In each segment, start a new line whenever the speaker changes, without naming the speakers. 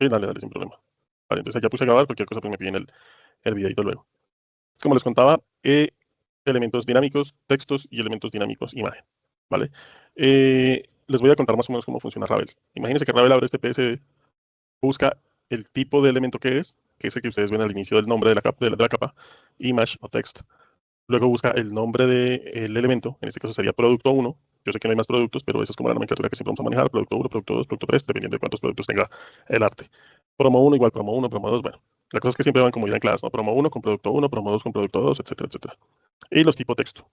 Sí, dale, dale, sin problema. Vale, entonces ya puse a grabar, cualquier cosa pues me piden el videito luego. Como les contaba, elementos dinámicos, textos y elementos dinámicos, imagen, ¿vale? Les voy a contar más o menos cómo funciona Ravel. Imagínense que Ravel abre este PSD, busca el tipo de elemento que es el que ustedes ven al inicio del nombre de la capa, de la capa, image o text. Luego busca el nombre del elemento, en este caso sería producto 1. Yo sé que no hay más productos, pero esa es como la nomenclatura que siempre vamos a manejar, producto 1, producto 2, producto 3, dependiendo de cuántos productos tenga el arte. Promo 1 igual promo 1, promo 2, bueno. La cosa es que siempre van como ir en clase, ¿no? Promo 1 con producto 1, promo 2 con producto 2, etcétera, etcétera. Y los tipos texto,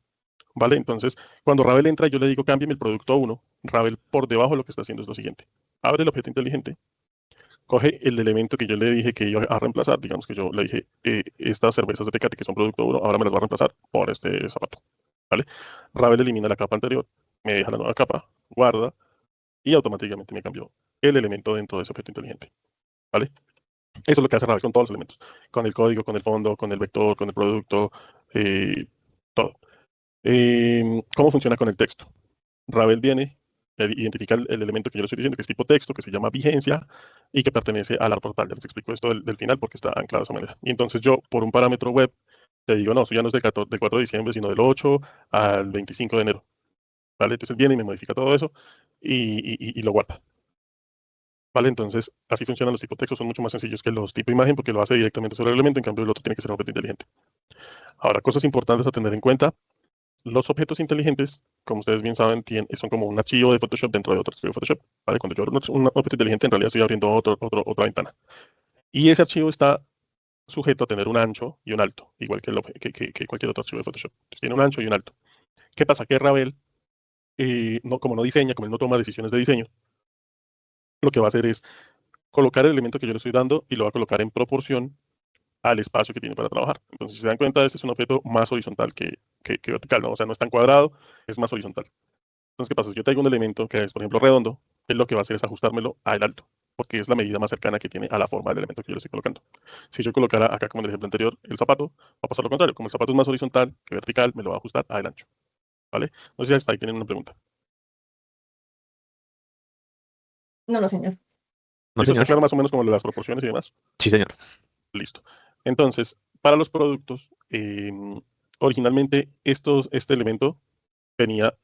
¿vale? Entonces, cuando Ravel entra, yo le digo cámbiame el producto 1. Ravel por debajo lo que está haciendo es lo siguiente. Abre el objeto inteligente, coge el elemento que yo le dije que iba a reemplazar, digamos que yo le dije, estas cervezas de Tecate que son producto 1, ahora me las va a reemplazar por este zapato, ¿vale? Ravel elimina la capa anterior, me deja la nueva capa, guarda, y automáticamente me cambió el elemento dentro de ese objeto inteligente, ¿vale? Eso es lo que hace Ravel con todos los elementos, con el código, con el fondo, con el vector, con el producto, todo. ¿Cómo funciona con el texto? Ravel viene, identifica el elemento que yo le estoy diciendo, que es tipo texto, que se llama vigencia y que pertenece al árbol portal. Ya les explico esto del final porque está anclado de esa manera. Y entonces yo, por un parámetro web, te digo, no, eso ya no es del 4 de diciembre, sino del 8 al 25 de enero. ¿Vale? Entonces él viene y me modifica todo eso y lo guarda. ¿Vale? Entonces, así funcionan los tipos textos, son mucho más sencillos que los tipo imagen porque lo hace directamente sobre el elemento, en cambio el otro tiene que ser un objeto inteligente. Ahora, cosas importantes a tener en cuenta. Los objetos inteligentes, como ustedes bien saben, son como un archivo de Photoshop dentro de otro archivo de Photoshop. ¿Vale? Cuando yo abro un objeto inteligente, en realidad estoy abriendo otra ventana. Y ese archivo está sujeto a tener un ancho y un alto, igual que cualquier otro archivo de Photoshop. Entonces, tiene un ancho y un alto. ¿Qué pasa? Que Ravel, no, como no diseña, como él no toma decisiones de diseño, lo que va a hacer es colocar el elemento que yo le estoy dando y lo va a colocar en proporción al espacio que tiene para trabajar. Entonces, si se dan cuenta, este es un objeto más horizontal que vertical, ¿no? O sea, no es tan cuadrado, es más horizontal. Entonces, ¿qué pasa? Si yo traigo un elemento que es, por ejemplo, redondo, él lo que va a hacer es ajustármelo al alto, porque es la medida más cercana que tiene a la forma del elemento que yo le estoy colocando. Si yo colocara acá, como en el ejemplo anterior, el zapato, va a pasar lo contrario. Como el zapato es más horizontal que vertical, me lo va a ajustar al ancho. ¿Vale? No sé si hasta ahí tienen una pregunta.
No, no, señor.
No,
¿Listo? ¿Está
señor.
claro más o menos como las proporciones y demás?
Sí, señor.
Listo. Entonces, para los productos, originalmente este elemento venía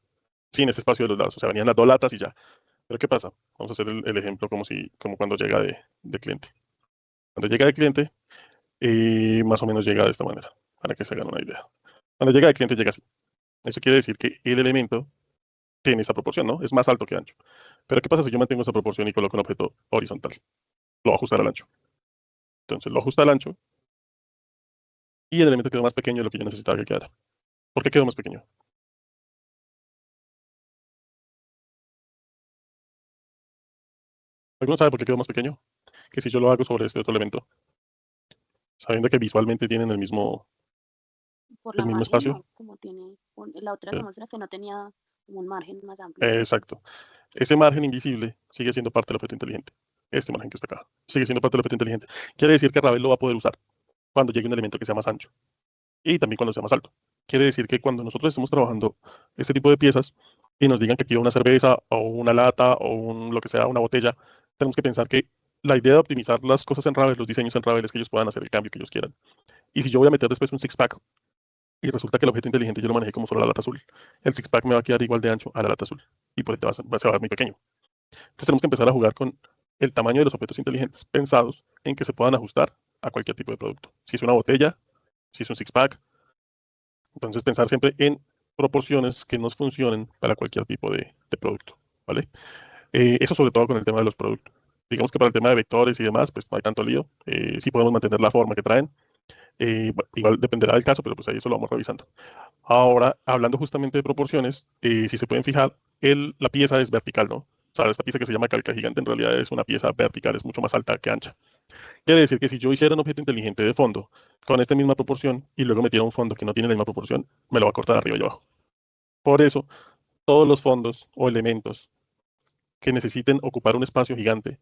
sin ese espacio de los lados, o sea, venían las dos latas y ya. Pero ¿qué pasa? Vamos a hacer el ejemplo como cuando llega de cliente. Cuando llega de cliente, más o menos llega de esta manera, para que se hagan una idea. Cuando llega de cliente, llega así. Eso quiere decir que el elemento tiene esa proporción, ¿no? Es más alto que ancho. Pero ¿qué pasa si yo mantengo esa proporción y coloco un objeto horizontal? Lo va a ajustar al ancho. Entonces lo ajusta al ancho y el elemento quedó más pequeño de lo que yo necesitaba que quedara. ¿Por qué quedó más pequeño? ¿Alguno sabe por qué quedó más pequeño? Que si yo lo hago sobre este otro elemento, sabiendo que visualmente tienen
Por
el
la
mismo
margen,
espacio.
¿no? Como tiene, la otra
Eh,
digamos la que no tenía como un margen más amplio.
exacto. Ese margen invisible sigue siendo parte del objeto inteligente. Este margen que está acá sigue siendo parte del objeto inteligente. Quiere decir que Ravel lo va a poder usar cuando llegue un elemento que sea más ancho y también cuando sea más alto. Quiere decir que cuando nosotros estemos trabajando este tipo de piezas y nos digan que aquí va una cerveza o una lata o lo que sea, una botella, tenemos que pensar que la idea de optimizar las cosas en Ravel, los diseños en Ravel, es que ellos puedan hacer el cambio que ellos quieran. Y si yo voy a meter después un six-pack y resulta que el objeto inteligente yo lo manejé como solo la lata azul, el six-pack me va a quedar igual de ancho a la lata azul y por ende se va a ver muy pequeño. Entonces tenemos que empezar a jugar con el tamaño de los objetos inteligentes pensados en que se puedan ajustar a cualquier tipo de producto. Si es una botella, si es un six-pack. Entonces pensar siempre en proporciones que nos funcionen para cualquier tipo de producto. ¿Vale? Eso sobre todo con el tema de los productos. Digamos que para el tema de vectores y demás, pues no hay tanto lío. Sí podemos mantener la forma que traen. Igual dependerá del caso, pero pues ahí eso lo vamos revisando. Ahora, hablando justamente de proporciones, si se pueden fijar, la pieza es vertical, ¿no? O sea, esta pieza que se llama calca gigante en realidad es una pieza vertical, es mucho más alta que ancha. Quiere decir que si yo hiciera un objeto inteligente de fondo con esta misma proporción y luego metiera un fondo que no tiene la misma proporción, me lo va a cortar arriba y abajo. Por eso, todos los fondos o elementos que necesiten ocupar un espacio gigante,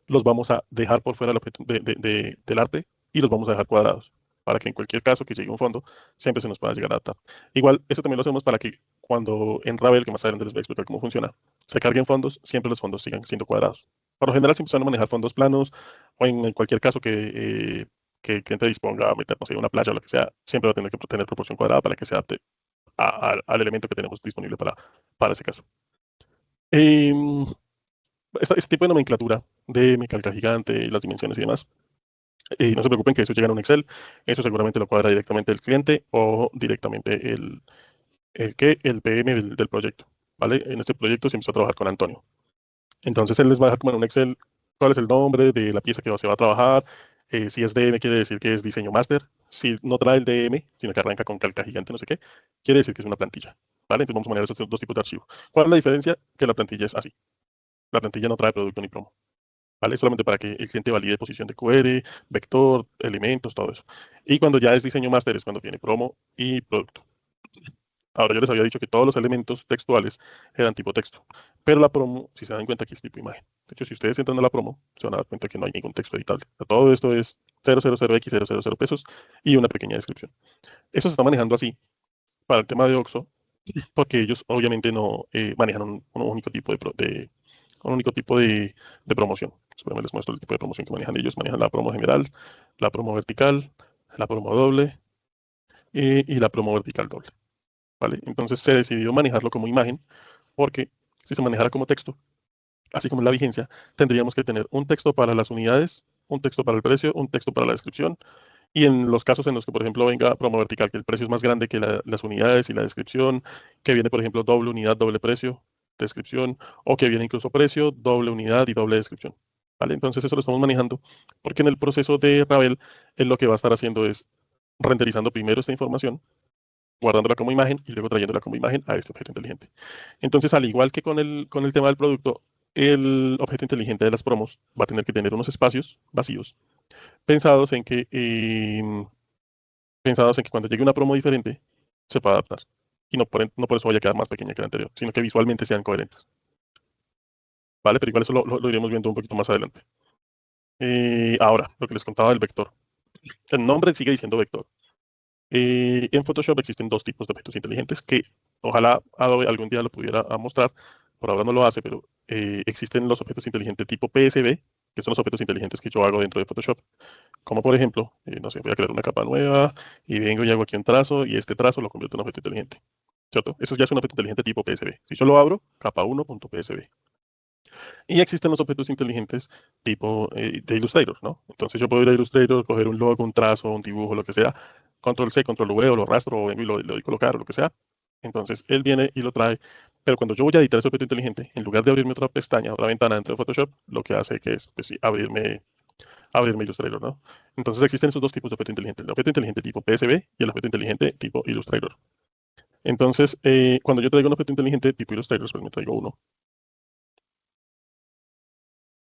los vamos a dejar por fuera del arte y los vamos a dejar cuadrados, para que en cualquier caso que llegue un fondo, siempre se nos pueda llegar a adaptar. Igual, eso también lo hacemos para que cuando en Ravel, que más adelante les voy a explicar cómo funciona, se carguen fondos, siempre los fondos sigan siendo cuadrados, Por lo general siempre se van a manejar fondos planos o en cualquier caso que el cliente disponga a meter, no sé, una playa o lo que sea, siempre va a tener que tener proporción cuadrada para que se adapte al elemento que tenemos disponible para ese caso. Em, este tipo de nomenclatura de mecánica gigante, las dimensiones y demás, no se preocupen que eso llega en un Excel, eso seguramente lo cuadra directamente el cliente o directamente el PM del proyecto, ¿vale? En este proyecto se empezó a trabajar con Antonio. Entonces él les va a dejar como en un Excel cuál es el nombre de la pieza que se va a trabajar. Si es DM, quiere decir que es diseño máster. Si no trae el DM, sino que arranca con calca gigante, no sé qué, quiere decir que es una plantilla. ¿Vale? Entonces vamos a manejar esos dos tipos de archivos. ¿Cuál es la diferencia? Que la plantilla es así. La plantilla no trae producto ni promo. ¿Vale? Solamente para que el cliente valide posición de QR, vector, elementos, todo eso. Y cuando ya es diseño máster es cuando tiene promo y producto. Ahora, yo les había dicho que todos los elementos textuales eran tipo texto, pero la promo, si se dan cuenta, aquí es tipo imagen. De hecho, si ustedes entran a la promo, se van a dar cuenta que no hay ningún texto editable. O sea, todo esto es 000x000 pesos y una pequeña descripción. Eso se está manejando así para el tema de Oxxo, porque ellos obviamente no manejan un único tipo un único tipo de promoción. Espérame, les muestro el tipo de promoción que manejan ellos. Manejan la promo general, la promo vertical, la promo doble y la promo vertical doble. ¿Vale? Entonces se decidió manejarlo como imagen porque si se manejara como texto, así como en la vigencia, tendríamos que tener un texto para las unidades, un texto para el precio, un texto para la descripción. Y en los casos en los que, por ejemplo, venga promo vertical, que el precio es más grande que las unidades y la descripción, que viene, por ejemplo, doble unidad, doble precio, descripción, o que viene incluso precio, doble unidad y doble descripción. ¿Vale? Entonces eso lo estamos manejando porque en el proceso de Ravel, él lo que va a estar haciendo es renderizando primero esta información, guardándola como imagen y luego trayéndola como imagen a este objeto inteligente. Entonces, al igual que con el tema del producto, el objeto inteligente de las promos va a tener que tener unos espacios vacíos pensados en que, pensados en que cuando llegue una promo diferente se pueda adaptar. Y no por eso vaya a quedar más pequeña que la anterior, sino que visualmente sean coherentes. ¿Vale? Pero igual eso lo iremos viendo un poquito más adelante. Ahora, lo que les contaba del vector. El nombre sigue diciendo vector. En Photoshop existen dos tipos de objetos inteligentes que ojalá Adobe algún día lo pudiera mostrar. Por ahora no lo hace, pero existen los objetos inteligentes tipo PSB, que son los objetos inteligentes que yo hago dentro de Photoshop. Como por ejemplo, no sé, voy a crear una capa nueva y vengo y hago aquí un trazo y este trazo lo convierto en un objeto inteligente. ¿Cierto? Eso ya es un objeto inteligente tipo PSB. Si yo lo abro, capa1.psb. Y existen los objetos inteligentes tipo de Illustrator, ¿no? Entonces yo puedo ir a Illustrator, coger un logo, un trazo, un dibujo, lo que sea, control C, control V, o lo rastro, o vengo y lo doy colocar, o lo que sea. Entonces él viene y lo trae. Pero cuando yo voy a editar ese objeto inteligente, en lugar de abrirme otra pestaña, otra ventana dentro de Photoshop, lo que hace que es, pues sí, abrirme Illustrator, ¿no? Entonces existen esos dos tipos de objeto inteligente, el objeto inteligente tipo PSB y el objeto inteligente tipo Illustrator. Entonces, cuando yo traigo un objeto inteligente tipo Illustrator, pues me traigo uno.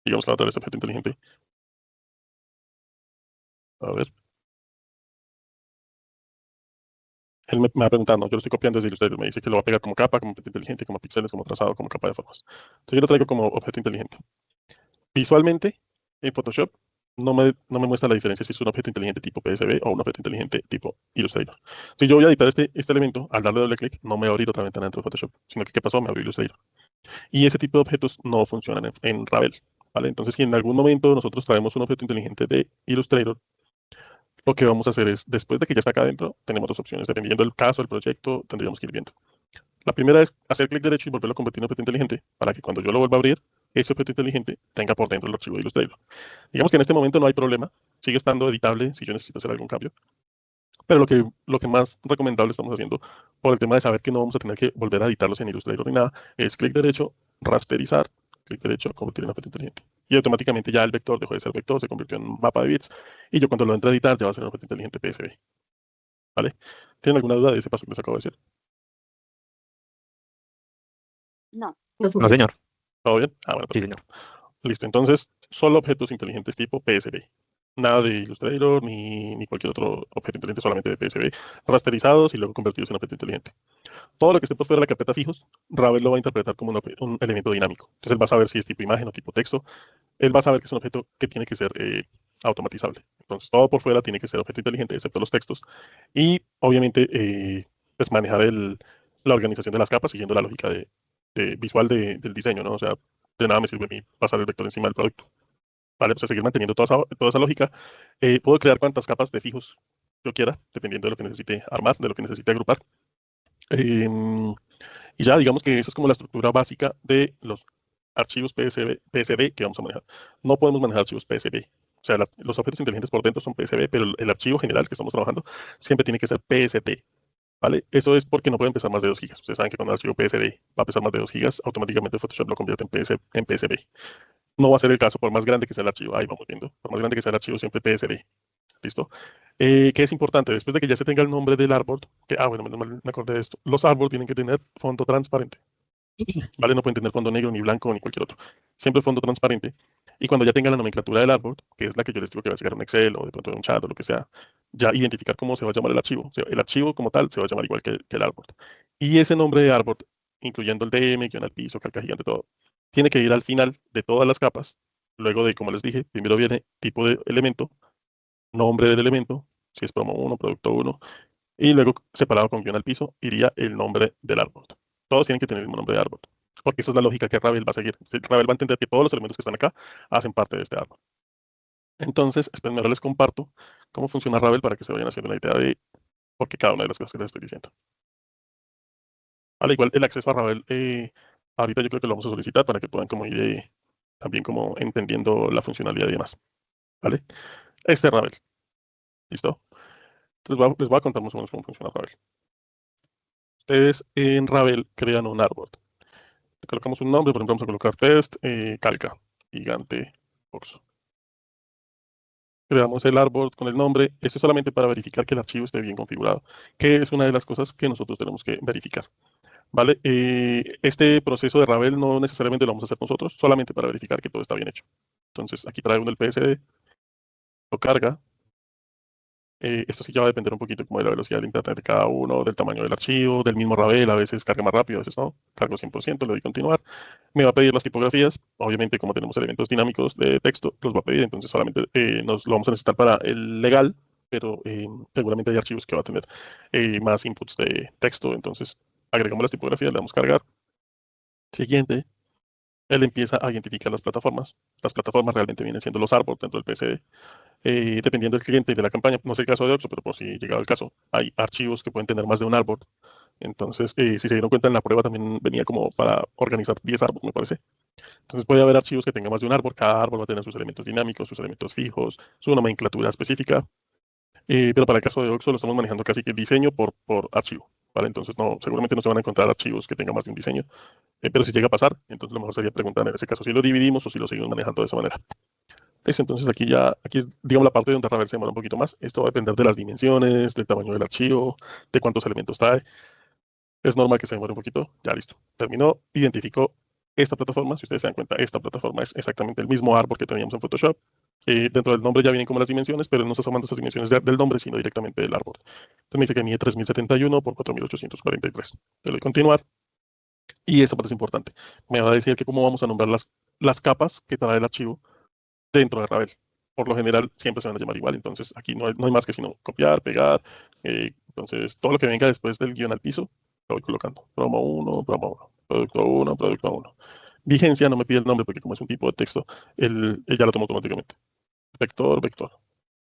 Digamos que va a traer este objeto inteligente. A ver. Él me va preguntando, yo lo estoy copiando desde Illustrator, me dice que lo va a pegar como capa, como objeto inteligente, como píxeles, como trazado, como capa de formas. Entonces yo lo traigo como objeto inteligente. Visualmente, en Photoshop, no me muestra la diferencia si es un objeto inteligente tipo PSB o un objeto inteligente tipo Illustrator. Si yo voy a editar este elemento, al darle doble clic, no me va a abrir otra ventana dentro de Photoshop, sino que ¿qué pasó? Me abrió Illustrator. Y ese tipo de objetos no funcionan en Ravel, ¿vale? Entonces, si en algún momento nosotros traemos un objeto inteligente de Illustrator, lo que vamos a hacer es, después de que ya está acá adentro, tenemos dos opciones. Dependiendo del caso, del proyecto, tendríamos que ir viendo. La primera es hacer clic derecho y volverlo a convertir en objeto inteligente para que cuando yo lo vuelva a abrir, ese objeto inteligente tenga por dentro el archivo de Illustrator. Digamos que en este momento no hay problema, sigue estando editable si yo necesito hacer algún cambio. Pero lo que más recomendable estamos haciendo, por el tema de saber que no vamos a tener que volver a editarlos en Illustrator ni nada, es clic derecho, rasterizar, clic derecho, convertir en objeto inteligente. Y automáticamente ya el vector dejó de ser vector, se convirtió en un mapa de bits, y yo cuando lo entre a editar ya va a ser un objeto inteligente PSB. ¿Vale? ¿Tienen alguna duda de ese paso que les acabo de decir?
No.
No, señor.
¿Todo bien? Ah, bueno,
Sí,
perfecto.
señor.
Listo, entonces, solo objetos inteligentes tipo PSB. Nada de Illustrator ni cualquier otro objeto inteligente, solamente de PSB, rasterizados y luego convertidos en objeto inteligente. Todo lo que esté por fuera de la carpeta fijos, Ravel lo va a interpretar como un elemento dinámico. Entonces él va a saber si es tipo imagen o tipo texto. Él va a saber que es un objeto que tiene que ser automatizable. Entonces todo por fuera tiene que ser objeto inteligente, excepto los textos. Y obviamente, pues manejar la organización de las capas siguiendo la lógica visual del diseño, ¿no? O sea, de nada me sirve a mí pasar el vector encima del producto. ¿Vale? Pues a seguir manteniendo toda esa lógica. Puedo crear cuantas capas de fijos yo quiera, dependiendo de lo que necesite armar, de lo que necesite agrupar. Y ya, digamos que esa es como la estructura básica de los archivos PSB que vamos a manejar. No podemos manejar archivos PSB. O sea, los objetos inteligentes por dentro son PSB, pero el archivo general que estamos trabajando siempre tiene que ser PST. ¿Vale? Eso es porque no pueden pesar más de 2 gigas. Ustedes saben que cuando el archivo PSD va a pesar más de 2 gigas, automáticamente Photoshop lo convierte en PSB. No va a ser el caso por más grande que sea el archivo. Ahí vamos viendo. Por más grande que sea el archivo, siempre PSD. ¿Listo? ¿Qué es importante? Después de que ya se tenga el nombre del árbol, bueno, menos mal me acordé de esto. Los árboles tienen que tener fondo transparente. ¿Vale? No pueden tener fondo negro, ni blanco, ni cualquier otro. Siempre fondo transparente. Y cuando ya tenga la nomenclatura del árbol, que es la que yo les digo que va a llegar a un Excel o de pronto a un chat o lo que sea, ya identificar cómo se va a llamar el archivo. O sea, el archivo como tal se va a llamar igual que el árbol. Y ese nombre de árbol, incluyendo el DM, guión al piso, calca gigante, todo, tiene que ir al final de todas las capas. Luego de, como les dije, primero viene tipo de elemento, nombre del elemento, si es promo 1, producto 1, y luego separado con guión al piso iría el nombre del árbol. Todos tienen que tener el mismo nombre de árbol, porque esa es la lógica que Ravel va a seguir. Ravel va a entender que todos los elementos que están acá hacen parte de este árbol. Entonces, esperen, ahora les comparto cómo funciona Ravel para que se vayan haciendo una idea de por qué cada una de las cosas que les estoy diciendo. Al igual, el acceso a Ravel, ahorita yo creo que lo vamos a solicitar para que puedan como ir también como entendiendo la funcionalidad y demás. ¿Vale? Este es Ravel. ¿Listo? Entonces les voy a contar más o menos cómo funciona Ravel. Ustedes en Ravel crean un árbol. Colocamos un nombre, por ejemplo, vamos a colocar test, calca, gigante, box. Creamos el árbol con el nombre. Esto es solamente para verificar que el archivo esté bien configurado, que es una de las cosas que nosotros tenemos que verificar. ¿Vale? Este proceso de Ravel no necesariamente lo vamos a hacer nosotros, solamente para verificar que todo está bien hecho. Entonces, aquí trae uno el PSD, lo carga. Esto sí ya va a depender un poquito como de la velocidad del internet de cada uno, del tamaño del archivo, del mismo Ravel. A veces carga más rápido, a veces no. Cargo 100%, le doy continuar. Me va a pedir las tipografías. Obviamente, como tenemos elementos dinámicos de texto, los va a pedir. Entonces, solamente nos lo vamos a necesitar para el legal, pero seguramente hay archivos que va a tener más inputs de texto. Entonces, agregamos las tipografías, le damos cargar. Siguiente, él empieza a identificar las plataformas. Las plataformas realmente vienen siendo los árboles dentro del PSD. Dependiendo del cliente y de la campaña, no es el caso de Oxo, pero por si llegado el caso, hay archivos que pueden tener más de un árbol. Entonces, si se dieron cuenta en la prueba, también venía como para organizar 10 árboles, me parece. Entonces puede haber archivos que tengan más de un árbol. Cada árbol va a tener sus elementos dinámicos, sus elementos fijos, su nomenclatura específica. Pero para el caso de Oxo lo estamos manejando casi que diseño por archivo. ¿Vale? Entonces, seguramente no se van a encontrar archivos que tengan más de un diseño. Pero si llega a pasar, entonces lo mejor sería preguntar en ese caso si lo dividimos o si lo seguimos manejando de esa manera. Entonces aquí es, digamos, la parte donde Ravel se demora un poquito más. Esto va a depender de las dimensiones, del tamaño del archivo, de cuántos elementos trae. Es normal que se demore un poquito. Ya listo. Terminó, identificó esta plataforma. Si ustedes se dan cuenta, esta plataforma es exactamente el mismo árbol que teníamos en Photoshop. Dentro del nombre ya vienen como las dimensiones, pero no está tomando esas dimensiones del nombre, sino directamente del árbol. Entonces me dice que mide 3071 por 4843. Le doy continuar. Y esta parte es importante. Me va a decir que cómo vamos a nombrar las capas que trae el archivo dentro de Ravel. Por lo general siempre se van a llamar igual, entonces aquí no hay más que sino copiar, pegar. Entonces todo lo que venga después del guión al piso, lo voy colocando. Promo 1, promo 1, producto 1, producto 1. Vigencia no me pide el nombre porque como es un tipo de texto, él ya lo toma automáticamente. Vector, vector.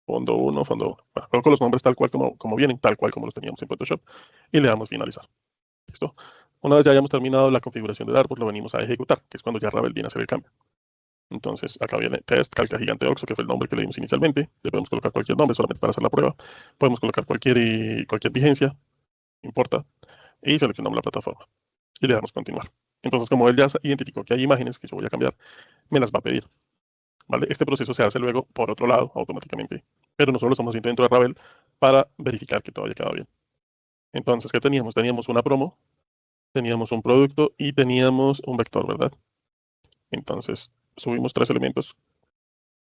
Fondo 1, fondo 1. Bueno, coloco los nombres tal cual como vienen, tal cual como los teníamos en Photoshop y le damos finalizar. ¿Listo? Una vez ya hayamos terminado la configuración del árbol, lo venimos a ejecutar, que es cuando ya Ravel viene a hacer el cambio. Entonces, acá viene test, calca gigante Oxo, que fue el nombre que le dimos inicialmente. Le podemos colocar cualquier nombre solamente para hacer la prueba. Podemos colocar cualquier vigencia, no importa, y seleccionamos la plataforma. Y le damos continuar. Entonces, como él ya identificó que hay imágenes que yo voy a cambiar, me las va a pedir. ¿Vale? Este proceso se hace luego por otro lado, automáticamente. Pero nosotros lo estamos haciendo dentro de Ravel para verificar que todo haya quedado bien. Entonces, ¿qué teníamos? Teníamos una promo, teníamos un producto y teníamos un vector, ¿verdad? Entonces, subimos 3 elementos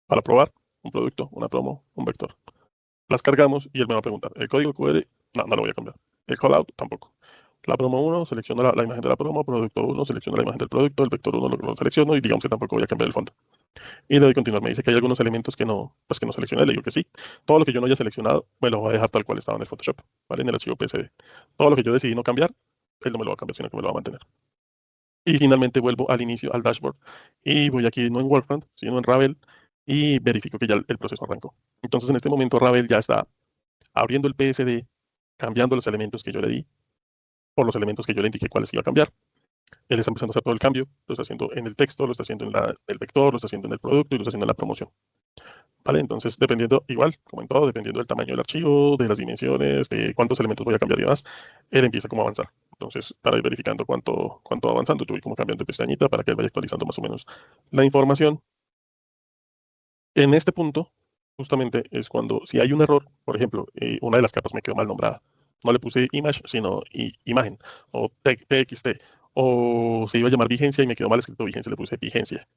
para probar un producto, una promo, un vector. Las cargamos y él me va a preguntar, ¿el código QR? No lo voy a cambiar. El callout tampoco. La promo 1, selecciono la imagen de la promo, producto 1, selecciono la imagen del producto, el vector 1 lo selecciono y digamos que tampoco voy a cambiar el fondo. Y le doy continuar. Me dice que hay algunos elementos que no seleccioné. Le digo que sí. Todo lo que yo no haya seleccionado me lo va a dejar tal cual estaba en el Photoshop, ¿vale? En el archivo PSD. Todo lo que yo decidí no cambiar, él no me lo va a cambiar, sino que me lo va a mantener. Y finalmente vuelvo al inicio, al dashboard, y voy aquí no en Workfront, sino en Ravel, y verifico que ya el proceso arrancó. Entonces en este momento Ravel ya está abriendo el PSD, cambiando los elementos que yo le di, por los elementos que yo le indiqué cuáles iba a cambiar. Él está empezando a hacer todo el cambio, lo está haciendo en el texto, lo está haciendo en el vector, lo está haciendo en el producto y lo está haciendo en la promoción. ¿Vale? Entonces, dependiendo, igual, como en todo, dependiendo del tamaño del archivo, de las dimensiones, de cuántos elementos voy a cambiar y demás, él empieza como a avanzar. Entonces, para ir verificando cuánto va avanzando, yo voy como cambiando de pestañita para que él vaya actualizando más o menos la información. En este punto, justamente, es cuando, si hay un error, por ejemplo, una de las capas me quedó mal nombrada. No le puse image, sino imagen, o txt, o se iba a llamar vigencia y me quedó mal escrito vigencia, le puse vigencia.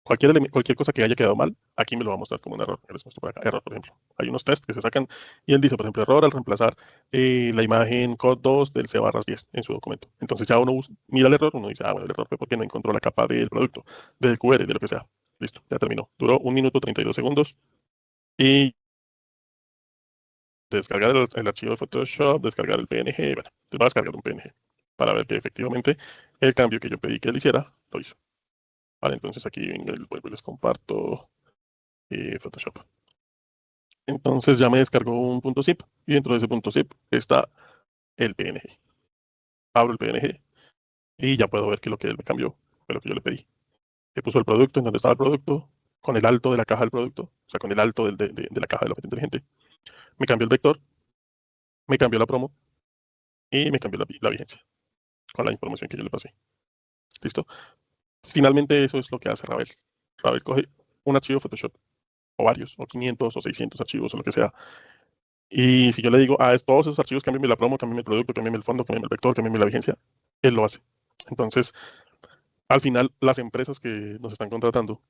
Cualquier cosa que haya quedado mal, aquí me lo va a mostrar como un error. Les muestro por acá, error, por ejemplo. Hay unos tests que se sacan y él dice, por ejemplo, error al reemplazar la imagen code 2 del C/10 en su documento. Entonces ya uno mira el error, uno dice, bueno, el error fue porque no encontró la capa del producto, del QR, de lo que sea. Listo, ya terminó. Duró 1 minuto 32 segundos y descargar el archivo de Photoshop, descargar el PNG, bueno, te va a descargar un PNG para ver que efectivamente el cambio que yo pedí que él hiciera, lo hizo. Vale, entonces aquí vuelvo y les comparto Photoshop. Entonces ya me descargó un punto zip y dentro de ese punto zip está el PNG. Abro el PNG y ya puedo ver que lo que él me cambió fue lo que yo le pedí. Le puso el producto en donde estaba el producto, con el alto de la caja del producto, o sea, con el alto de la caja del objeto inteligente. Me cambió el vector, me cambió la promo y me cambió la vigencia con la información que yo le pasé. ¿Listo? Finalmente eso es lo que hace Ravel. Ravel coge un archivo Photoshop, o varios, o 500 o 600 archivos o lo que sea. Y si yo le digo, todos esos archivos, cámbiame la promo, cámbiame el producto, cámbiame el fondo, cámbiame el vector, cámbiame la vigencia, él lo hace. Entonces, al final, las empresas que nos están contratando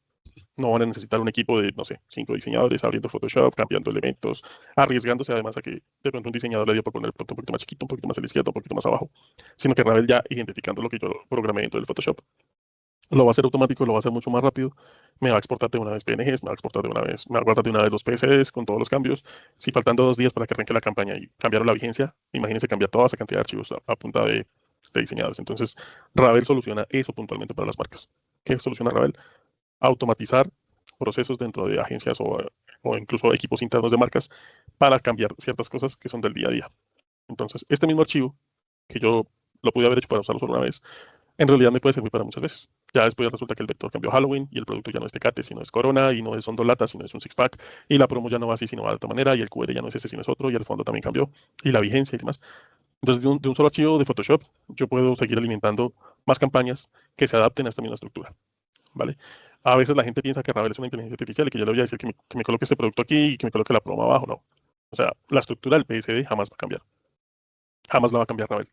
no van a necesitar un equipo de, no sé, 5 diseñadores abriendo Photoshop, cambiando elementos, arriesgándose además a que de pronto un diseñador le dio por poner el punto un poquito más chiquito, un poquito más a la izquierda, un poquito más abajo, sino que Ravel ya identificando lo que yo programé dentro del Photoshop, lo va a hacer automático, lo va a hacer mucho más rápido. Me va a exportar de una vez PNGs, me va a exportar de una vez, me va a guardar de una vez los PSDs con todos los cambios. Si faltando 2 días para que arranque la campaña y cambiaron la vigencia, imagínense cambiar toda esa cantidad de archivos a punta de diseñadores. Entonces, Ravel soluciona eso puntualmente para las marcas. ¿Qué soluciona Ravel? Automatizar procesos dentro de agencias o incluso equipos internos de marcas para cambiar ciertas cosas que son del día a día. Entonces, este mismo archivo, que yo lo pude haber hecho para usarlo solo una vez, en realidad me puede servir para muchas veces. Ya después resulta que el vector cambió Halloween y el producto ya no es Tecate, sino es Corona, y no son 2 latas, sino es un six-pack, y la promo ya no va así, sino va de otra manera, y el QR ya no es ese, sino es otro, y el fondo también cambió, y la vigencia y demás. Entonces, de un solo archivo de Photoshop, yo puedo seguir alimentando más campañas que se adapten a esta misma estructura, ¿vale? A veces la gente piensa que Ravel es una inteligencia artificial y que yo le voy a decir que me coloque este producto aquí y que me coloque la promo abajo, no. O sea, la estructura del PSD jamás va a cambiar. Jamás la va a cambiar Ravel.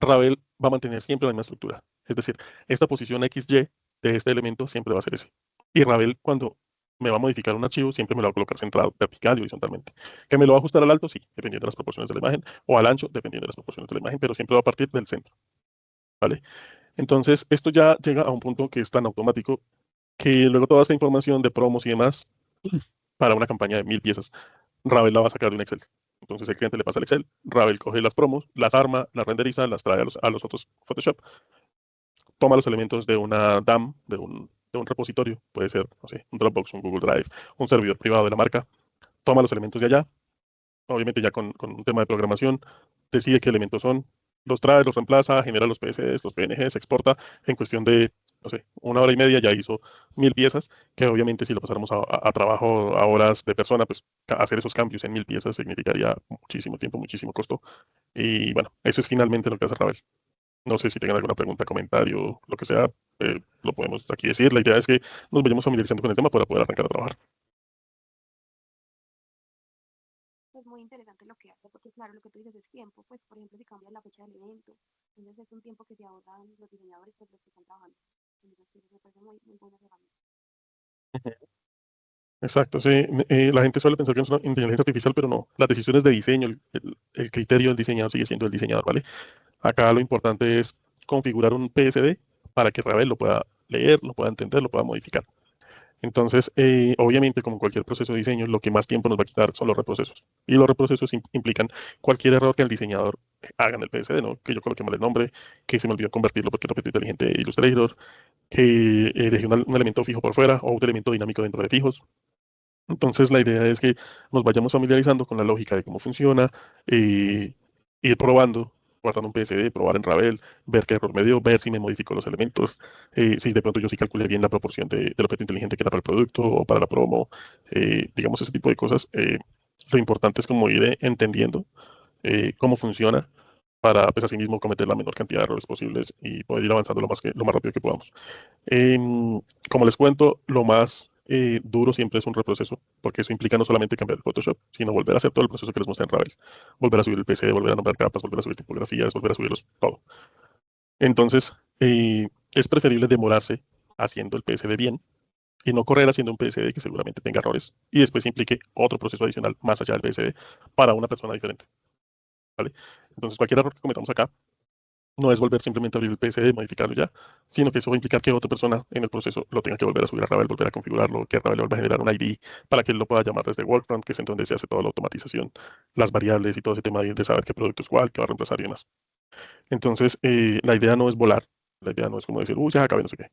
Ravel va a mantener siempre la misma estructura. Es decir, esta posición XY de este elemento siempre va a ser ese. Y Ravel, cuando me va a modificar un archivo, siempre me lo va a colocar centrado, vertical y horizontalmente. ¿Que me lo va a ajustar al alto? Sí, dependiendo de las proporciones de la imagen, o al ancho, dependiendo de las proporciones de la imagen, pero siempre va a partir del centro. ¿Vale? Entonces, esto ya llega a un punto que es tan automático que luego toda esta información de promos y demás, para una campaña de 1000 piezas, Ravel la va a sacar de un Excel. Entonces el cliente le pasa el Excel, Ravel coge las promos, las arma, las renderiza, las trae a los otros Photoshop, toma los elementos de una DAM, de un repositorio, puede ser, no sé, un Dropbox, un Google Drive, un servidor privado de la marca, toma los elementos de allá, obviamente ya con un tema de programación, decide qué elementos son, los trae, los reemplaza, genera los PSs, los PNGs, exporta en cuestión de, no sé, 1 hora y media ya hizo 1000 piezas, que obviamente si lo pasáramos a trabajo, a horas de persona, pues hacer esos cambios en 1000 piezas significaría muchísimo tiempo, muchísimo costo. Y bueno, eso es finalmente lo que hace Ravel. No sé si tengan alguna pregunta, comentario, lo que sea, lo podemos aquí decir. La idea es que nos vayamos familiarizando con el tema para poder arrancar a trabajar.
Es muy interesante lo que hace, porque claro, lo que tú dices es tiempo, pues por ejemplo si cambian la fecha del evento, entonces es un tiempo que se ahorran los diseñadores, pues los que están trabajando. Entonces sí, me parece muy buena herramienta.
Exacto, sí. La gente suele pensar que es una inteligencia artificial, pero no. Las decisiones de diseño, el criterio del diseñador sigue siendo el diseñador, ¿vale? Acá lo importante es configurar un PSD para que Ravel lo pueda leer, lo pueda entender, lo pueda modificar. Entonces, obviamente, como cualquier proceso de diseño, lo que más tiempo nos va a quitar son los reprocesos. Y los reprocesos implican cualquier error que el diseñador haga en el PSD, ¿no? Que yo coloque mal el nombre, que se me olvidó convertirlo porque no fue inteligente Illustrator, que dejé un elemento fijo por fuera o un elemento dinámico dentro de fijos. Entonces, la idea es que nos vayamos familiarizando con la lógica de cómo funciona, ir probando, guardando un PSD, probar en Ravel, ver qué error me dio, ver si me modifico los elementos, si de pronto yo sí calculé bien la proporción del objeto inteligente que era para el producto o para la promo, digamos ese tipo de cosas. Lo importante es como ir entendiendo cómo funciona para, pues, así mismo cometer la menor cantidad de errores posibles y poder ir avanzando lo más rápido que podamos. Como les cuento, lo más duro siempre es un reproceso, porque eso implica no solamente cambiar el Photoshop, sino volver a hacer todo el proceso que les mostré en Ravel. Volver a subir el PC, volver a nombrar capas, volver a subir tipografías, volver a subirlos, todo. Entonces, es preferible demorarse haciendo el PSD bien y no correr haciendo un PSD que seguramente tenga errores y después implique otro proceso adicional más allá del PSD para una persona diferente, ¿vale? Entonces, cualquier error que cometamos acá no es volver simplemente a abrir el PSD, modificarlo ya, sino que eso va a implicar que otra persona en el proceso lo tenga que volver a subir a Ravel, volver a configurarlo, que Ravel le vuelva a generar un ID para que él lo pueda llamar desde Workfront, que es en donde se hace toda la automatización, las variables y todo ese tema de saber qué producto es cuál, qué va a reemplazar y demás. Entonces, la idea no es volar, la idea no es como decir, ya acabé, no sé qué,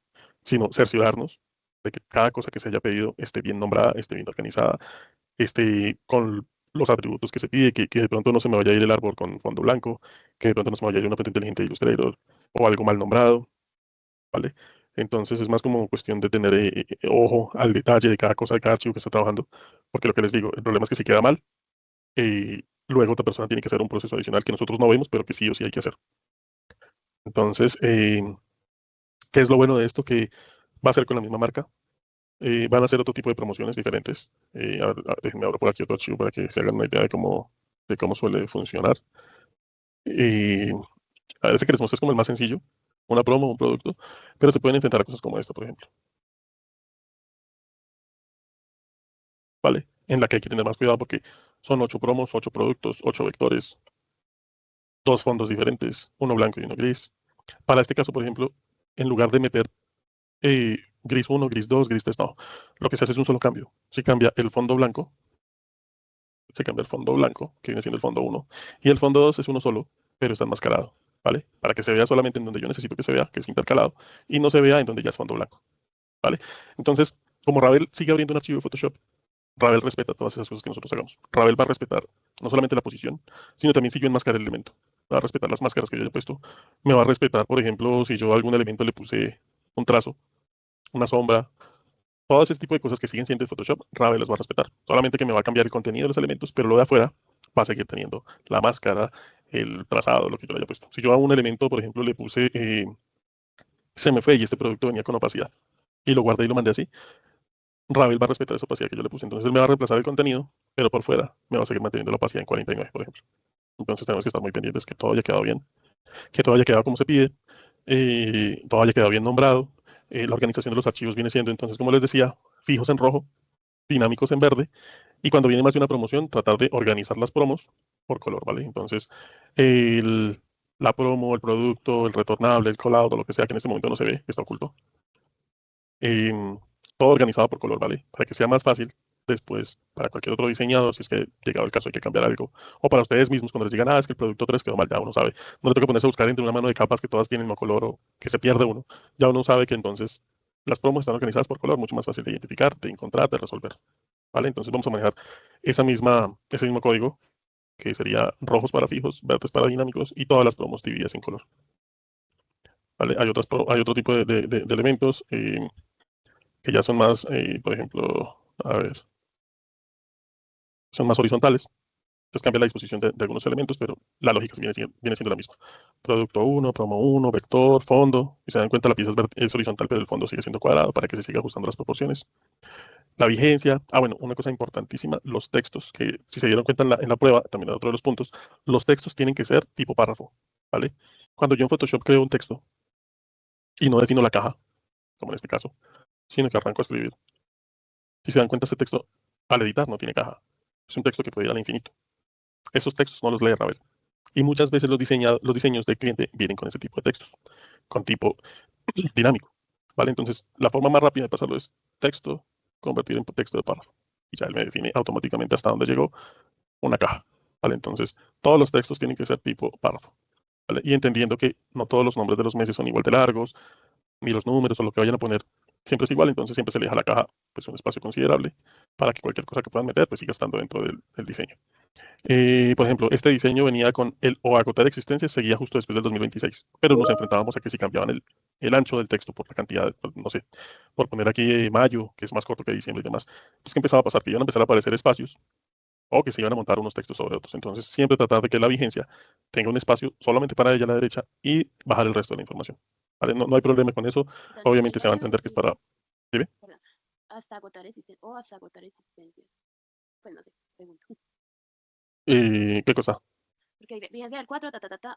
sino cerciorarnos de que cada cosa que se haya pedido esté bien nombrada, esté bien organizada, con los atributos que se pide, que de pronto no se me vaya a ir el árbol con fondo blanco, que de pronto no se me vaya a ir una fuente inteligente de Illustrator o algo mal nombrado, ¿vale? Entonces es más como cuestión de tener ojo al detalle de cada cosa, de cada archivo que está trabajando, porque lo que les digo, el problema es que si queda mal, luego otra persona tiene que hacer un proceso adicional que nosotros no vemos, pero que sí o sí hay que hacer. Entonces, ¿qué es lo bueno de esto? Que va a ser con la misma marca, van a hacer otro tipo de promociones diferentes. Déjenme abrir por aquí otro archivo para que se hagan una idea de cómo suele funcionar. Y a veces que les muestre es como el más sencillo, una promo, un producto, pero se pueden intentar cosas como esta, por ejemplo, ¿vale? En la que hay que tener más cuidado porque son 8 promos, 8 productos, 8 vectores, 2 fondos diferentes, uno blanco y uno gris. Para este caso, por ejemplo, en lugar de meter gris 1, gris 2, gris 3, no. Lo que se hace es un solo cambio. Se cambia el fondo blanco, se cambia el fondo blanco, que viene siendo el fondo 1, y el fondo 2 es uno solo, pero está enmascarado, ¿vale? Para que se vea solamente en donde yo necesito que se vea, que es intercalado, y no se vea en donde ya es fondo blanco, ¿vale? Entonces, como Ravel sigue abriendo un archivo de Photoshop, Ravel respeta todas esas cosas que nosotros hagamos. Ravel va a respetar no solamente la posición, sino también si yo enmascaré el elemento. Va a respetar las máscaras que yo haya puesto. Me va a respetar, por ejemplo, si yo a algún elemento le puse un trazo, una sombra, todo ese tipo de cosas que siguen siendo de Photoshop, Ravel las va a respetar. Solamente que me va a cambiar el contenido de los elementos, pero lo de afuera va a seguir teniendo la máscara, el trazado, lo que yo le haya puesto. Si yo a un elemento, por ejemplo, le puse, se me fue y este producto venía con opacidad, y lo guardé y lo mandé así, Ravel va a respetar esa opacidad que yo le puse. Entonces él me va a reemplazar el contenido, pero por fuera me va a seguir manteniendo la opacidad en 49, por ejemplo. Entonces tenemos que estar muy pendientes que todo haya quedado bien, que todo haya quedado como se pide, todo haya quedado bien nombrado. La organización de los archivos viene siendo, entonces, como les decía, fijos en rojo, dinámicos en verde, y cuando viene más de una promoción, tratar de organizar las promos por color, ¿vale? Entonces, el, la promo, el producto, el retornable, el callout, o lo que sea que en este momento no se ve, que está oculto, todo organizado por color, ¿vale? Para que sea más fácil después para cualquier otro diseñador, si es que llegado el caso hay que cambiar algo, o para ustedes mismos cuando les digan, es que el producto 3 quedó mal, ya uno sabe. No le toca ponerse a buscar entre una mano de capas que todas tienen el mismo color o que se pierde uno. Ya uno sabe que entonces las promos están organizadas por color, mucho más fácil de identificar, de encontrar, de resolver, ¿vale? Entonces vamos a manejar ese mismo código, que sería rojos para fijos, verdes para dinámicos y todas las promos divididas en color, ¿vale? Hay otro tipo de elementos que ya son más, por ejemplo, a ver, son más horizontales. Entonces cambia la disposición de algunos elementos, pero la lógica viene siendo la misma. Producto 1, promo 1, vector, fondo. Y se dan cuenta, la pieza es horizontal, pero el fondo sigue siendo cuadrado para que se siga ajustando las proporciones. La vigencia. Bueno, una cosa importantísima, los textos, que si se dieron cuenta en la prueba, también era otro de los puntos, los textos tienen que ser tipo párrafo, ¿vale? Cuando yo en Photoshop creo un texto y no defino la caja, como en este caso, sino que arranco a escribir, si se dan cuenta, ese texto al editar no tiene caja. Es un texto que puede ir al infinito. Esos textos no los lee Ravel. Y muchas veces los diseños del cliente vienen con ese tipo de textos, con tipo dinámico, ¿vale? Entonces, la forma más rápida de pasarlo es texto, convertir en texto de párrafo. Y ya él me define automáticamente hasta dónde llegó una caja, ¿vale? Entonces, todos los textos tienen que ser tipo párrafo, ¿vale? Y entendiendo que no todos los nombres de los meses son igual de largos, ni los números o lo que vayan a poner siempre es igual, entonces siempre se le deja a la caja pues un espacio considerable para que cualquier cosa que puedan meter pues siga estando dentro del diseño. Por ejemplo, este diseño venía con el o agotar existencias, seguía justo después del 2026, pero nos enfrentábamos a que si cambiaban el ancho del texto por la cantidad, pues, no sé, por poner aquí mayo, que es más corto que diciembre y demás, pues que empezaba a pasar que iban a empezar a aparecer espacios o que se iban a montar unos textos sobre otros. Entonces, siempre tratar de que la vigencia tenga un espacio solamente para ella a la derecha y bajar el resto de la información. ¿Vale? No, no hay problema con eso.
Entonces, la
Obviamente se va a
idea
entender que es
es,
para... ¿Dime?
perdón, hasta agotar existencia, o hasta agotar existencia. Pues no sé, pregunto.
¿Qué cosa?
Porque hay vigencia del 4,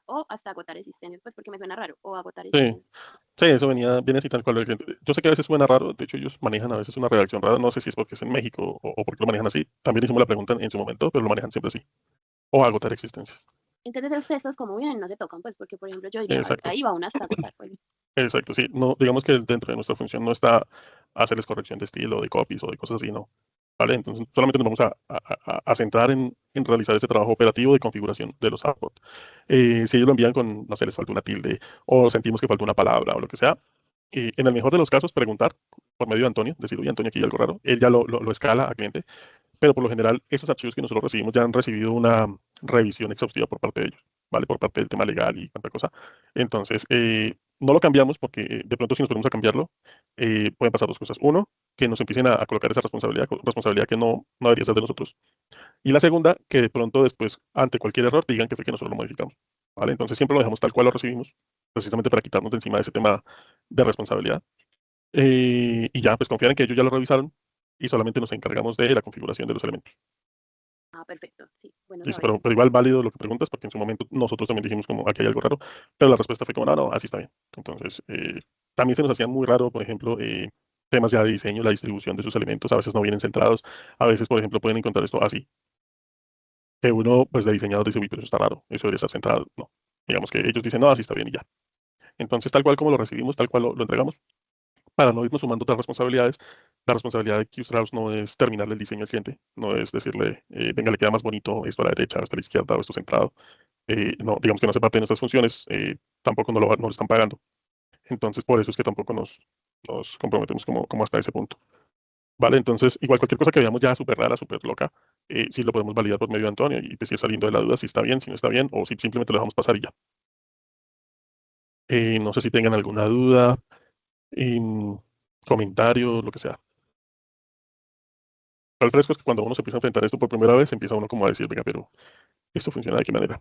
o hasta agotar existencias, pues porque me suena raro, o agotar
Sí,
existencias.
sí, eso viene así tal cual del cliente. Yo sé que a veces suena raro, de hecho ellos manejan a veces una redacción rara, no sé si es porque es en México o porque lo manejan así. También hicimos la pregunta en su momento, pero lo manejan siempre así. O agotar existencias.
Entonces los textos como vienen no se tocan, pues porque por ejemplo yo diría,
Exacto,
ahí va una hasta agotar, pues.
exacto, sí. No, digamos que dentro de nuestra función no está hacerles corrección de estilo, de copies o de cosas así, no. ¿Vale? Entonces solamente nos vamos a centrar en realizar ese trabajo operativo de configuración de los outputs. Si ellos lo envían con, no sé, les falta una tilde o sentimos que falta una palabra o lo que sea, en el mejor de los casos preguntar por medio de Antonio, decir, oye, Antonio, aquí hay algo raro. Él ya lo escala a cliente, pero por lo general esos archivos que nosotros recibimos ya han recibido una revisión exhaustiva por parte de ellos, ¿vale? Por parte del tema legal y tanta cosa. Entonces, no lo cambiamos porque de pronto si nos ponemos a cambiarlo, pueden pasar dos cosas. Uno, que nos empiecen a colocar esa responsabilidad que no debería ser de nosotros. Y la segunda, que de pronto después, ante cualquier error, digan que fue que nosotros lo modificamos, ¿vale? Entonces siempre lo dejamos tal cual lo recibimos, precisamente para quitarnos de encima de ese tema de responsabilidad. Y ya, pues confiar en que ellos ya lo revisaron y solamente nos encargamos de la configuración de los elementos.
Ah, perfecto, sí, bueno
Listo,
saberlo.
pero igual válido lo que preguntas, porque en su momento nosotros también dijimos como aquí hay algo raro, pero la respuesta fue como, no, no, así está bien. Entonces, también se nos hacía muy raro, por ejemplo, temas ya de diseño, la distribución de sus elementos, a veces no vienen centrados, a veces, por ejemplo, pueden encontrar esto así, que uno, pues de diseñador dice, uy, pero eso está raro, eso debería estar centrado. No, digamos que ellos dicen, no, así está bien y ya. Entonces, tal cual como lo recibimos, tal cual lo entregamos, para no irnos sumando otras responsabilidades. La responsabilidad de Q-Strauss no es terminarle el diseño al cliente, no es decirle, venga, le queda más bonito esto a la derecha, esto a la izquierda, o esto centrado. No, digamos que no hace parte de nuestras funciones, tampoco no lo están pagando. Entonces, por eso es que tampoco nos comprometemos como hasta ese punto. ¿Vale? Entonces, igual cualquier cosa que veamos ya súper rara, súper loca, sí lo podemos validar por medio de Antonio y pues ir saliendo de la duda si está bien, si no está bien, o si simplemente lo dejamos pasar y ya. No sé si tengan alguna duda, comentario, lo que sea. Al fresco es que cuando uno se empieza a enfrentar a esto por primera vez, empieza uno como a decir, venga, pero ¿esto funciona de qué manera?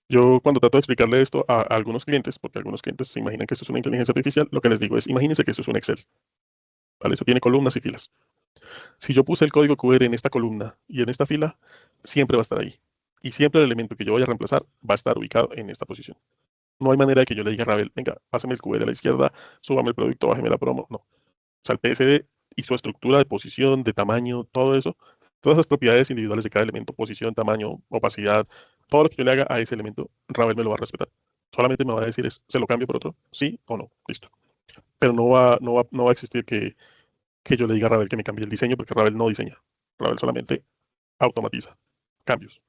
Yo cuando trato de explicarle esto a algunos clientes, porque algunos clientes se imaginan que esto es una inteligencia artificial, lo que les digo es, imagínense que esto es un Excel, ¿vale? Eso tiene columnas y filas. Si yo puse el código QR en esta columna y en esta fila, siempre va a estar ahí. Y siempre el elemento que yo vaya a reemplazar va a estar ubicado en esta posición. No hay manera de que yo le diga a Ravel, venga, pásame el QR a la izquierda, súbame el producto, bájeme la promo. No. O sea, el PSD y su estructura de posición, de tamaño, todo eso, todas esas propiedades individuales de cada elemento, posición, tamaño, opacidad, todo lo que yo le haga a ese elemento, Ravel me lo va a respetar. Solamente me va a decir es, ¿se lo cambio por otro? Sí o no. Listo. Pero no va a existir que yo le diga a Ravel que me cambie el diseño, porque Ravel no diseña. Ravel solamente automatiza cambios.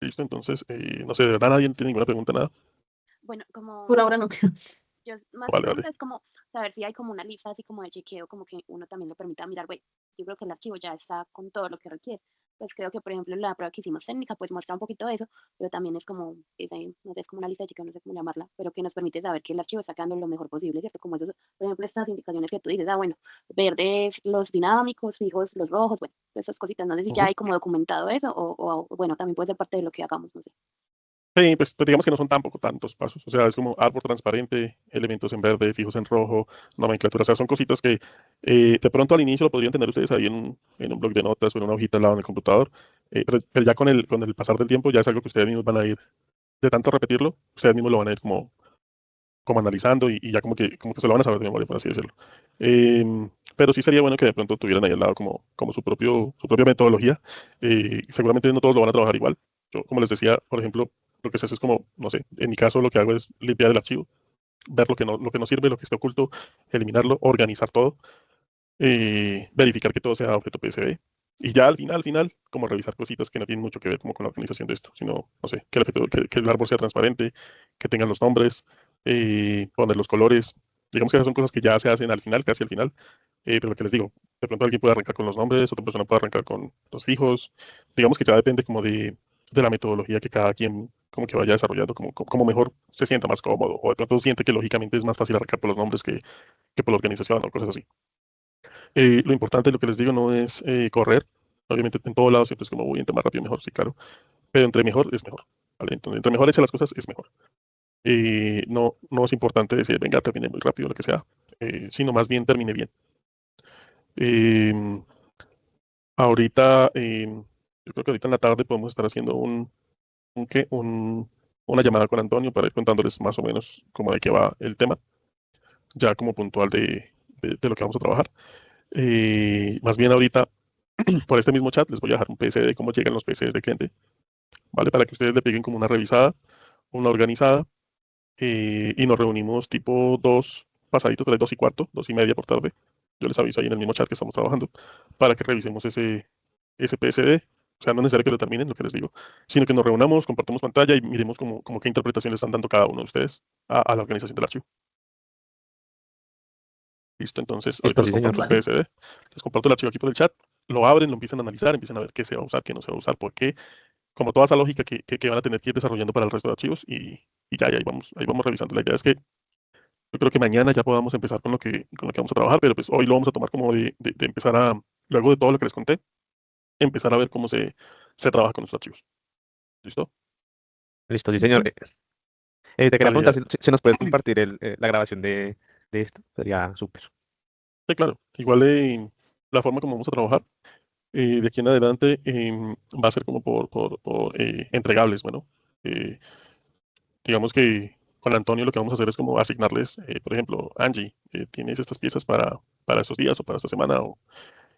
Listo, entonces, no sé, de verdad nadie tiene ninguna pregunta, nada.
Bueno, como
Por ahora no.
yo más que
Vale,
pregunta
vale.
es como saber si hay como una lista así como de chequeo, como que uno también lo permita mirar, güey, yo creo que el archivo ya está con todo lo que requiere. Pues creo que, por ejemplo, la prueba que hicimos técnica, pues muestra un poquito de eso, pero también es como, no sé, es como una lista de chequeo, no sé cómo llamarla, pero que nos permite saber que el archivo está quedando lo mejor posible, ¿cierto? Como esos, por ejemplo, estas indicaciones que tú dices, bueno, verdes, los dinámicos, fijos, los rojos, bueno, esas cositas, no sé si ya
Ujú.
hay como documentado eso, bueno, también puede ser parte de lo que hagamos, no sé.
Sí, pues digamos que no son tampoco tantos pasos. O sea, es como árbol transparente, elementos en verde, fijos en rojo, nomenclatura. O sea, son cositas que de pronto al inicio lo podrían tener ustedes ahí en un bloc de notas o en una hojita al lado en el computador. Pero ya con el pasar del tiempo ya es algo que ustedes mismos van a ir, de tanto repetirlo, ustedes mismos lo van a ir como analizando y ya como que se lo van a saber de memoria, por así decirlo. Pero sí sería bueno que de pronto tuvieran ahí al lado como su propia metodología. Seguramente no todos lo van a trabajar igual. Yo, como les decía, por ejemplo, lo que se hace es como, no sé, en mi caso lo que hago es limpiar el archivo, ver lo que no sirve, lo que está oculto, eliminarlo, organizar todo. verificar que todo sea objeto PSD. Y ya al final, como revisar cositas que no tienen mucho que ver como con la organización de esto, sino, no sé, que que el árbol sea transparente, que tengan los nombres, poner los colores. Digamos que esas son cosas que ya se hacen al final, casi al final. Pero lo que les digo, de pronto alguien puede arrancar con los nombres, otra persona puede arrancar con los fijos. Digamos que ya depende como de la metodología que cada quien como que vaya desarrollando, como mejor se sienta más cómodo, o de pronto siente que lógicamente es más fácil arrancar por los nombres que por la organización o cosas así. Lo importante, lo que les digo, no es correr. Obviamente en todo lado siempre es como, uy, entre más rápido mejor, sí, claro. Pero entre mejor es mejor, ¿vale? Entonces, entre mejor eche las cosas es mejor. No es importante decir, venga, termine muy rápido, lo que sea, sino más bien termine bien. Eh, ahorita, yo creo que ahorita en la tarde podemos estar haciendo un, ¿qué? Una llamada con Antonio para ir contándoles más o menos cómo de qué va el tema, ya como puntual de lo que vamos a trabajar. Más bien ahorita por este mismo chat les voy a dejar un PSD de cómo llegan los PCs del cliente, ¿vale? Para que ustedes le peguen como una revisada, una organizada, y nos reunimos tipo 2, pasadito, 3, 2:15, 2:30 por tarde. Yo les aviso ahí en el mismo chat que estamos trabajando, para que revisemos ese PSD. O sea, no es necesario que lo terminen, lo que les digo, sino que nos reunamos, compartamos pantalla y miremos como qué interpretación le están dando cada uno de ustedes a la organización del archivo. Listo, entonces ahorita
Listo,
les
sí,
comparto
señor.
el PSD, les comparto el archivo aquí por el chat, lo abren, lo empiezan a analizar, empiezan a ver qué se va a usar, qué no se va a usar, por qué, como toda esa lógica que van a tener que ir desarrollando para el resto de archivos y ya, y ahí vamos revisando. La idea es que yo creo que mañana ya podamos empezar con lo que vamos a trabajar, pero pues hoy lo vamos a tomar como de empezar luego de todo lo que les conté, empezar a ver cómo se trabaja con los archivos. ¿Listo?
Listo, sí, señor.
Listo.
Te quería
Vale,
preguntar
ya.
si nos puedes compartir la grabación de esto. Sería súper.
Sí, claro. Igual la forma como vamos a trabajar de aquí en adelante va a ser como por entregables, bueno. Eh, digamos que con Antonio lo que vamos a hacer es como asignarles, por ejemplo, Angie, tienes estas piezas para estos días o para esta semana.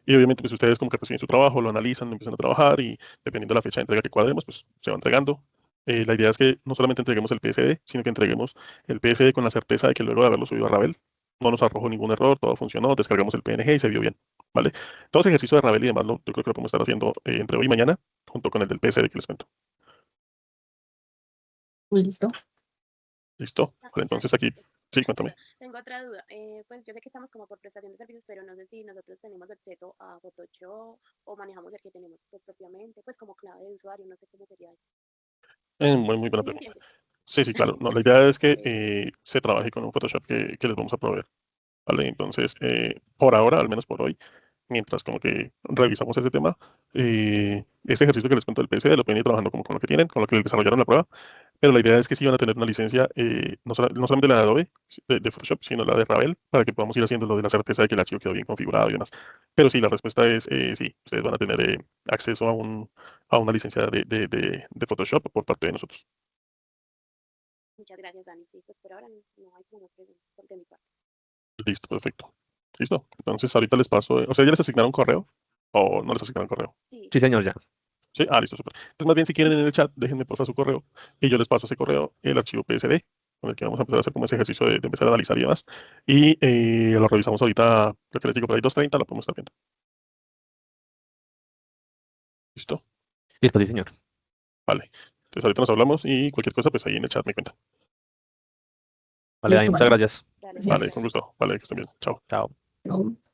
Y obviamente pues ustedes como que reciben su trabajo, lo analizan, lo empiezan a trabajar y dependiendo de la fecha de entrega que cuadremos, pues se va entregando. La idea es que no solamente entreguemos el PSD, sino que entreguemos el PSD con la certeza de que luego de haberlo subido a Ravel, no nos arrojó ningún error, todo funcionó, descargamos el PNG y se vio bien, ¿vale? Todo ese ejercicio de Ravel y demás, yo creo que lo podemos estar haciendo entre hoy y mañana, junto con el del PSD que les cuento.
Listo.
¿Listo?
Ah,
Vale, entonces
Dani,
aquí, sí, cuéntame.
tengo otra duda. Pues yo sé que estamos como por prestación de servicios, pero no sé si nosotros tenemos acceso a Photoshop o manejamos el que tenemos pues, propiamente, pues como clave de usuario, no sé cómo sería eso.
Muy, muy buena
¿Sí me
pregunta.
entiendes?
Sí, sí, claro. No, la idea es que
Eh,
se trabaje con un Photoshop que les vamos a proveer. ¿Vale? Entonces, por ahora, al menos por hoy, mientras como que revisamos ese tema, ese ejercicio que les cuento del PSD lo pueden ir trabajando como con lo que tienen, con lo que les desarrollaron la prueba, pero la idea es que sí van a tener una licencia, no solamente la de Adobe, de Photoshop, sino la de Ravel, para que podamos ir haciendo lo de la certeza de que el archivo quedó bien configurado y demás. Pero sí, la respuesta es sí, ustedes van a tener acceso a una licencia de Photoshop por parte de nosotros.
Muchas gracias, Dani. Sí, pues por ahora no hay como preguntas de mi parte.
Listo, perfecto. Listo. Entonces, ahorita les paso, o sea, ¿ya les asignaron correo o no les asignaron correo?
Sí,
Sí, señor, ya.
Sí, listo, súper. Entonces, más bien, si quieren en el chat, déjenme porfa su correo y yo les paso ese correo, el archivo PSD, con el que vamos a empezar a hacer como ese ejercicio de empezar a analizar y demás. Y lo revisamos ahorita, lo que les digo, por ahí 2:30 lo podemos estar viendo. ¿Listo?
Listo, sí, señor.
Vale. Entonces, ahorita nos hablamos y cualquier cosa, pues ahí en el chat me cuentan.
Vale, Dani,
Listo,
muchas
vale.
gracias.
dale,
Vale, con
Gracias.
gusto. Vale, que estén bien. Chao.
Chao.
Chao.